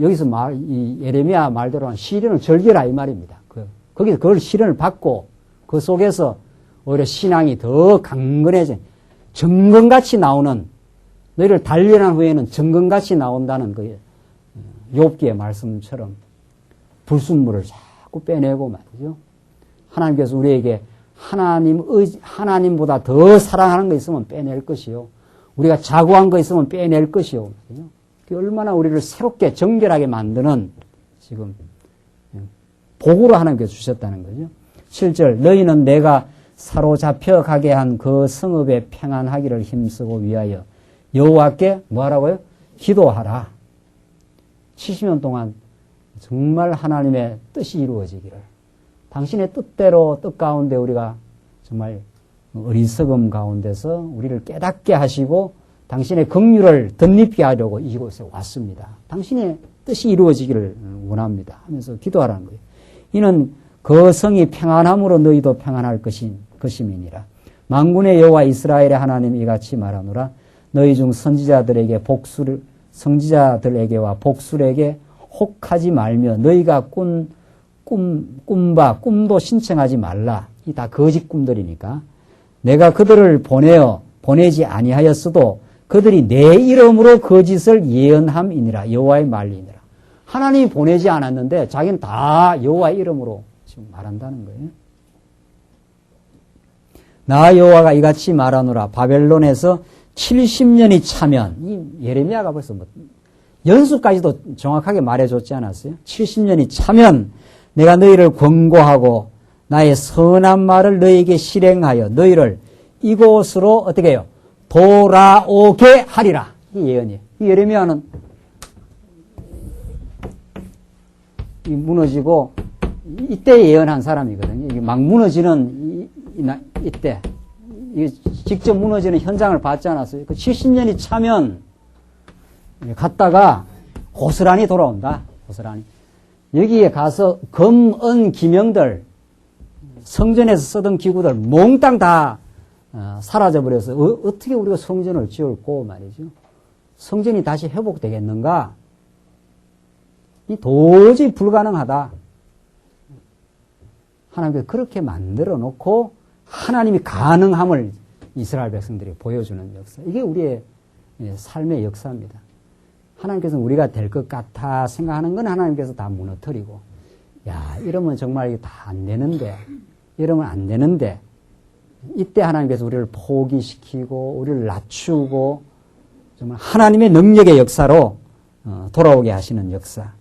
여기서 이 예레미야 말대로 한 시련을 즐기라 이 말입니다. 거기서 그걸 시련을 받고 그 속에서 오히려 신앙이 더 강건해져 정금같이 나오는 너희를 단련한 후에는 정금같이 나온다는 그 욥기의 말씀처럼 불순물을 자꾸 빼내고 말이죠. 하나님께서 우리에게 하나님보다 더 사랑하는 거 있으면 빼낼 것이요. 우리가 자고한 거 있으면 빼낼 것이요. 그게 얼마나 우리를 새롭게 정결하게 만드는 지금 복으로 하나님께서 주셨다는 거죠. 7절 너희는 내가 사로잡혀 가게 한 그 성읍에 평안하기를 힘쓰고 위하여 여호와께 뭐하라고요? 기도하라. 70년 동안 정말 하나님의 뜻이 이루어지기를 당신의 뜻대로 뜻 가운데 우리가 정말 어리석음 가운데서 우리를 깨닫게 하시고 당신의 긍휼을 덧입게 하려고 이곳에 왔습니다. 당신의 뜻이 이루어지기를 원합니다 하면서 기도하라는 거예요. 이는 그 성이 평안함으로 너희도 평안할 것임이니라. 만군의 여호와 이스라엘의 하나님 이같이 말하노라. 너희 중 선지자들에게와 복술에게 혹하지 말며 너희가 꿈바 꿈도 신청하지 말라. 이 다 거짓 꿈들이니까. 내가 그들을 보내지 아니하였어도 그들이 내 이름으로 거짓을 예언함이니라. 여호와의 말이니라. 하나님이 보내지 않았는데 자기는 다 여호와의 이름으로 지금 말한다는 거예요. 나 여호와가 이같이 말하노라. 바벨론에서 70년이 차면 이 예레미야가 벌써 연수까지도 정확하게 말해줬지 않았어요? 70년이 차면 내가 너희를 권고하고 나의 선한 말을 너희에게 실행하여 너희를 이곳으로 어떻게 해요? 돌아오게 하리라. 이 예언이에요. 이 예레미야는 이 무너지고 이때 예언한 사람이거든요. 이게 막 무너지는 이때 이게 직접 무너지는 현장을 봤지 않았어요? 그 70년이 차면 갔다가 고스란히 돌아온다. 고스란히. 여기에 가서 금, 은, 기명들 성전에서 쓰던 기구들 몽땅 다 사라져버려서 어떻게 우리가 성전을 지을고 말이죠. 성전이 다시 회복되겠는가? 이 도저히 불가능하다. 하나님께서 그렇게 만들어 놓고 하나님이 가능함을 이스라엘 백성들이 보여주는 역사. 이게 우리의 삶의 역사입니다. 하나님께서는 우리가 될 것 같아 생각하는 건 하나님께서 다 무너뜨리고, 야, 이러면 정말 이게 다 안 되는데, 이러면 안 되는데, 이때 하나님께서 우리를 포기시키고, 우리를 낮추고, 정말 하나님의 능력의 역사로 돌아오게 하시는 역사.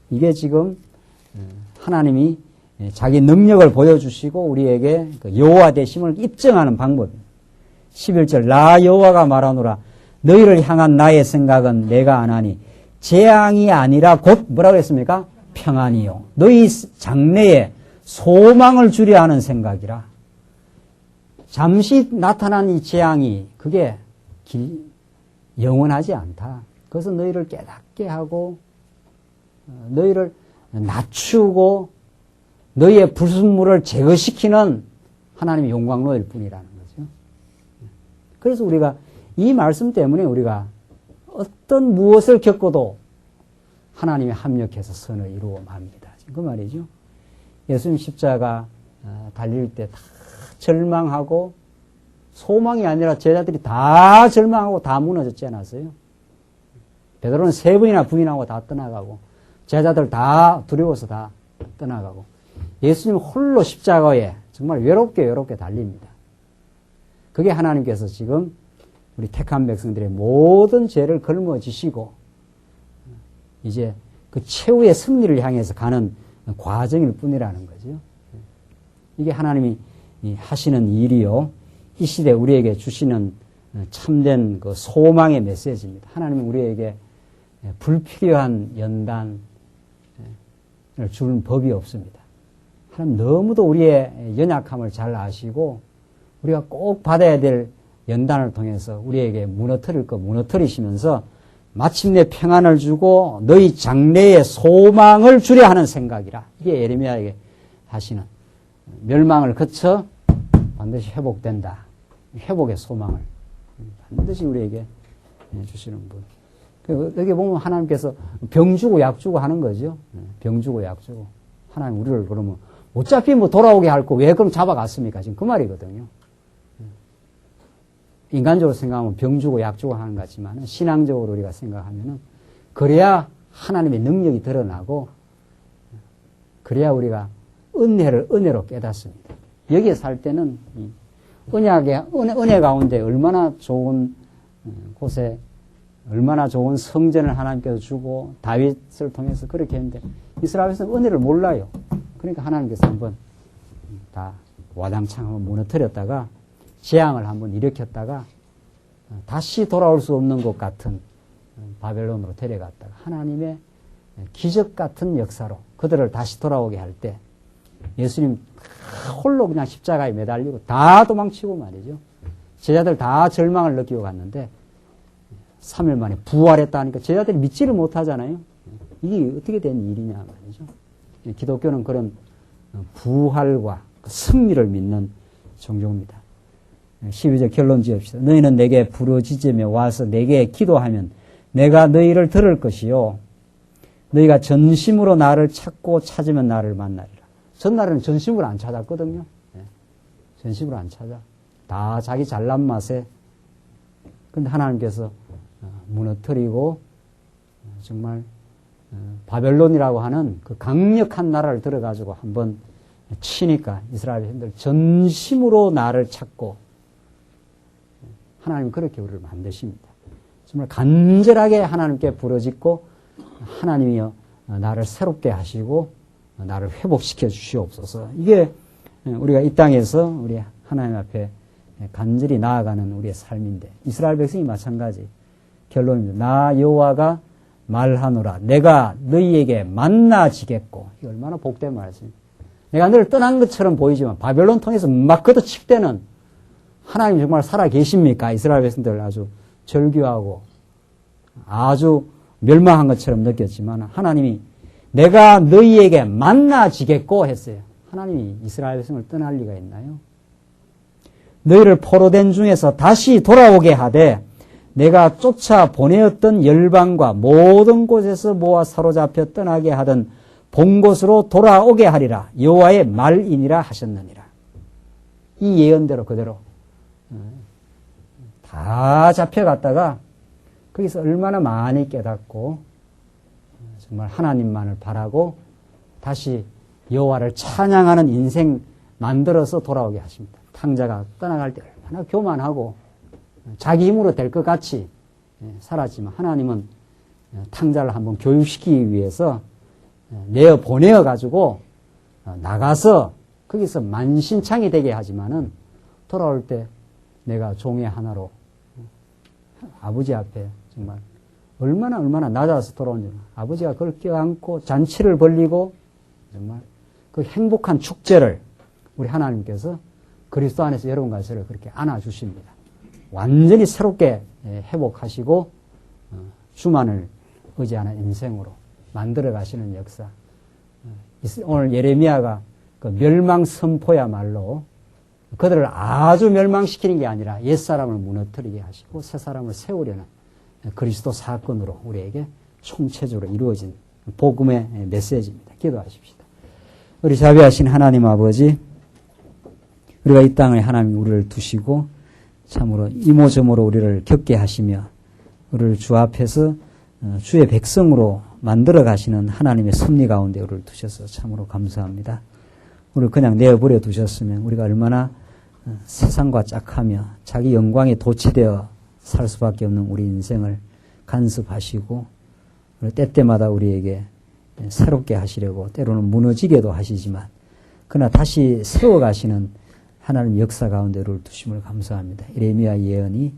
이게 지금 하나님이 자기 능력을 보여주시고 우리에게 그 여호와 되심을 입증하는 방법입니다. 11절 나 여호와가 말하노라 너희를 향한 나의 생각은 내가 안하니 재앙이 아니라 곧 뭐라고 했습니까? 평안이요. 너희 장래에 소망을 주려 하는 생각이라. 잠시 나타난 이 재앙이 그게 영원하지 않다. 그것은 너희를 깨닫게 하고 너희를 낮추고 너희의 불순물을 제거시키는 하나님의 용광로일 뿐이라는 거죠. 그래서 우리가 이 말씀 때문에 우리가 어떤 무엇을 겪어도 하나님이 합력해서 선을 이루어 맙니다. 그 말이죠. 예수님 십자가 달릴 때 다 절망하고 소망이 아니라 제자들이 다 절망하고 다 무너졌지 않았어요? 베드로는 3번이나 부인하고 다 떠나가고 제자들 다 두려워서 다 떠나가고 예수님 홀로 십자가에 정말 외롭게 달립니다. 그게 하나님께서 지금 우리 택한 백성들의 모든 죄를 걸머지시고 이제 그 최후의 승리를 향해서 가는 과정일 뿐이라는 거죠. 이게 하나님이 하시는 일이요. 이 시대 우리에게 주시는 참된 그 소망의 메시지입니다. 하나님은 우리에게 불필요한 연단을 주는 법이 없습니다. 하나님 너무도 우리의 연약함을 잘 아시고 우리가 꼭 받아야 될 연단을 통해서 우리에게 무너뜨릴 거 무너뜨리시면서 마침내 평안을 주고 너희 장래에 소망을 주려 하는 생각이라. 이게 예레미야에게 하시는 멸망을 거쳐 반드시 회복된다. 회복의 소망을 반드시 우리에게 주시는 분. 여기 보면 하나님께서 병 주고 약 주고 하는 거죠. 병 주고 약 주고. 하나님 우리를 그러면 어차피 뭐 돌아오게 할 거 왜 그럼 잡아갔습니까? 지금 그 말이거든요. 인간적으로 생각하면 병 주고 약 주고 하는 것 같지만 신앙적으로 우리가 생각하면은 그래야 하나님의 능력이 드러나고 그래야 우리가 은혜를 은혜로 깨닫습니다. 여기에 살 때는 은혜 가운데 얼마나 좋은 곳에 얼마나 좋은 성전을 하나님께서 주고 다윗을 통해서 그렇게 했는데 이스라엘에서는 은혜를 몰라요. 그러니까 하나님께서 한번 다 와당창 한번 무너뜨렸다가 재앙을 한번 일으켰다가 다시 돌아올 수 없는 것 같은 바벨론으로 데려갔다가 하나님의 기적 같은 역사로 그들을 다시 돌아오게 할 때 예수님 홀로 그냥 십자가에 매달리고 다 도망치고 말이죠. 제자들 다 절망을 느끼고 갔는데 3일 만에 부활했다 하니까 제자들이 믿지를 못하잖아요. 이게 어떻게 된 일이냐 말이죠. 기독교는 그런 부활과 승리를 믿는 종교입니다. 12절 결론 지읍시다. 너희는 내게 부르짖으며 와서 내게 기도하면 내가 너희를 들을 것이요. 너희가 전심으로 나를 찾고 찾으면 나를 만나리라. 전날에는 전심으로 안 찾았거든요. 전심으로 안 찾아. 다 자기 잘난 맛에. 근데 하나님께서 무너뜨리고 정말 바벨론이라고 하는 그 강력한 나라를 들어가지고 한번 치니까 이스라엘 사람들 전심으로 나를 찾고 하나님은 그렇게 우리를 만드십니다. 정말 간절하게 하나님께 부르짖고 하나님이여 나를 새롭게 하시고 나를 회복시켜 주시옵소서. 이게 우리가 이 땅에서 우리 하나님 앞에 간절히 나아가는 우리의 삶인데 이스라엘 백성이 마찬가지 결론입니다. 나 여호와가 말하노라 내가 너희에게 만나지겠고 이게 얼마나 복된 말씀입니다. 내가 너를 떠난 것처럼 보이지만 바벨론 통해서 막 걷어칠 때는 하나님 정말 살아 계십니까? 이스라엘 백성들 아주 절규하고 아주 멸망한 것처럼 느꼈지만 하나님이 내가 너희에게 만나지겠고 했어요. 하나님이 이스라엘 백성을 떠날 리가 있나요? 너희를 포로된 중에서 다시 돌아오게 하되 내가 쫓아 보내었던 열방과 모든 곳에서 모아 사로잡혀 떠나게 하던 본 곳으로 돌아오게 하리라. 여호와의 말이니라 하셨느니라. 이 예언대로 그대로 다 잡혀갔다가 거기서 얼마나 많이 깨닫고 정말 하나님만을 바라고 다시 여호와를 찬양하는 인생 만들어서 돌아오게 하십니다. 탕자가 떠나갈 때 얼마나 교만하고 자기 힘으로 될 것 같이 살았지만 하나님은 탕자를 한번 교육시키기 위해서 내어 보내어 가지고 나가서 거기서 만신창이 되게 하지만은 돌아올 때 내가 종의 하나로 아버지 앞에 정말 얼마나 낮아서 돌아오는지 아버지가 그걸 껴안고 잔치를 벌리고 정말 그 행복한 축제를 우리 하나님께서 그리스도 안에서 여러분과 저를 그렇게 안아주십니다. 완전히 새롭게 회복하시고 주만을 의지하는 인생으로 만들어 가시는 역사. 오늘 예레미야가 그 멸망 선포야말로 그들을 아주 멸망시키는 게 아니라 옛사람을 무너뜨리게 하시고 새사람을 세우려는 그리스도 사건으로 우리에게 총체적으로 이루어진 복음의 메시지입니다. 기도하십시다. 우리 자비하신 하나님 아버지, 우리가 이 땅에 하나님 우리를 두시고 참으로 이모저모로 우리를 겪게 하시며 우리를 주 앞에서 주의 백성으로 만들어 가시는 하나님의 섭리 가운데 우리를 두셔서 참으로 감사합니다. 우리를 그냥 내어버려 두셨으면 우리가 얼마나 세상과 짝하며 자기 영광에 도취되어 살 수밖에 없는 우리 인생을 간섭하시고 때때마다 우리에게 새롭게 하시려고 때로는 무너지게도 하시지만 그러나 다시 세워가시는 하나님 역사 가운데 우리를 두심을 감사합니다. 예레미야 예언이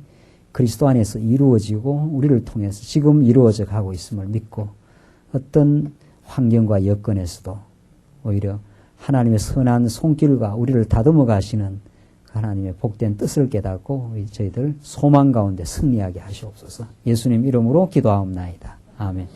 그리스도 안에서 이루어지고 우리를 통해서 지금 이루어져 가고 있음을 믿고 어떤 환경과 여건에서도 오히려 하나님의 선한 손길과 우리를 다듬어 가시는 하나님의 복된 뜻을 깨닫고 저희들 소망 가운데 승리하게 하시옵소서. 예수님 이름으로 기도하옵나이다. 아멘.